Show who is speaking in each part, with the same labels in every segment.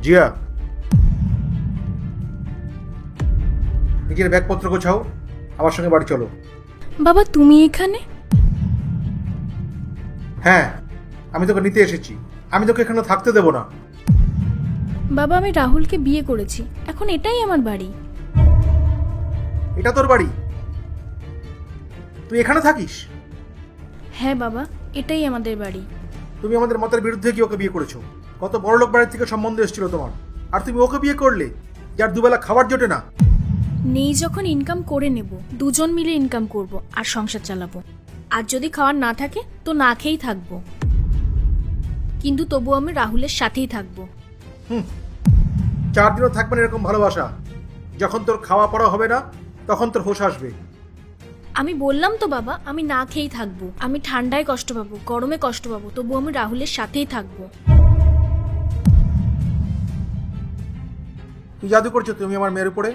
Speaker 1: জিয়া, নিজের ব্যাগপত্র গোছাও, আমার সঙ্গে বাড়ি চলো।
Speaker 2: বাবা তুমি এখানে?
Speaker 1: হ্যাঁ, আমি তোকে নিতে এসেছি। আমি তোকে এখানে থাকতে দেবো না।
Speaker 2: বাবা আমি রাহুলকে বিয়ে করেছি, এখন এটাই আমার বাড়ি।
Speaker 1: এটা তোর বাড়ি? তুই এখানে থাকিস?
Speaker 2: হ্যাঁ বাবা, এটাই আমাদের বাড়ি।
Speaker 1: তুমি আমাদের মতের বিরুদ্ধে কি ওকে বিয়ে করেছো? কত বড় লোক বাড়ির থেকে সম্বন্ধ এসেছিল তোমার, আর তুমি ওকে বিয়ে করলে যার দুবেলা খাবার জোটে না।
Speaker 2: নেই যখন ইনকাম করে নেব, দুজন মিলে ইনকাম করব আর সংসার চালাবো। আর যদি খাওয়ার না থাকে তো না খেয়েই থাকবো, কিন্তু তবু আমি রাহুলের সাথেই থাকবো।
Speaker 1: 4 দিনও থাকবে না এরকম ভালোবাসা। যখন তোর খাওয়া পড়া হবে না তখন তোর হোশ আসবে।
Speaker 2: আমি বললাম তো বাবা, আমি না খেয়েই থাকবো। আমি ঠান্ডায় কষ্ট পাবো, গরমে কষ্ট পাবো, তবু আমি রাহুলের সাথেই থাকবো।
Speaker 1: কি জাদু করছো তুমি আমার মেয়ের উপরে?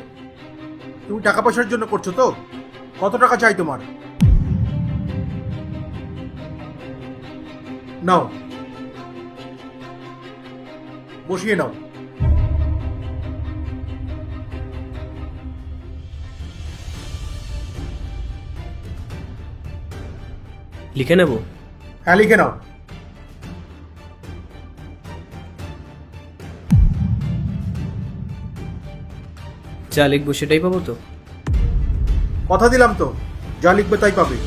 Speaker 1: তুমি টাকা পয়সার জন্য করছো তো? কত টাকা চাই তোমার? নাও, বসিয়ে নাও।
Speaker 3: লিখে নেব?
Speaker 1: হ্যাঁ, লিখে নাও।
Speaker 3: যা লিখবো সেটাই পাবো তো?
Speaker 1: কথা দিলাম তো, যা লিখবে তাই পাবে।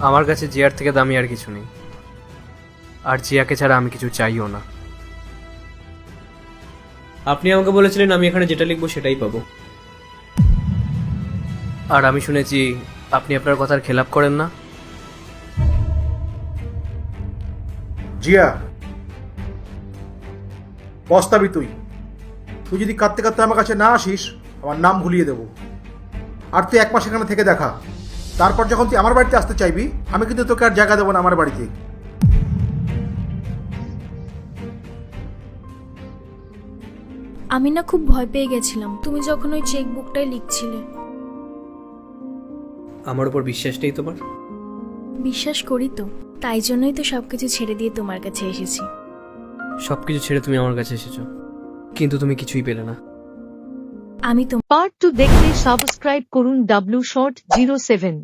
Speaker 3: আমার কাছে জিয়ার থেকে দামি আর কিছু নেই, আর জিয়াকে ছাড়া আমি কিছু চাইও না। আপনি আমাকে বলেছিলেন আমি এখানে যেটা লিখবো সেটাই পাবো, আর আমি শুনেছি আপনি আপনার কথার খেলাপ করেন না।
Speaker 1: জিয়া, পস্তাবি তুই। তুই যদি কাঁদতে কাঁদতে আমার কাছে না আসিস, আমার নাম ভুলিয়ে দেবো। আর তুই 1 মাস এখানে থেকে দেখা, তারপর যখন তুই আমার বাড়িতে আসতে চাইবি, আমি কিন্তু তোকে আর জায়গা দেবো না আমার বাড়িতে।
Speaker 2: আমি না খুব ভয় পেয়ে গেছিলাম তুমি যখন ওই চেক বুকটাই লিখছিলে।
Speaker 3: আমার উপর বিশ্বাস নেই তোমার?
Speaker 2: বিশ্বাস করি তো, তাই জন্যই তো সবকিছু ছেড়ে দিয়ে তোমার কাছে এসেছি।
Speaker 3: সবকিছু ছেড়ে তুমি আমার কাছে এসেছো, কিন্তু তুমি কিছুই পেলে না।
Speaker 2: আমি তো
Speaker 4: পার্ট 2 দেখতে সাবস্ক্রাইব করুন W Short 07।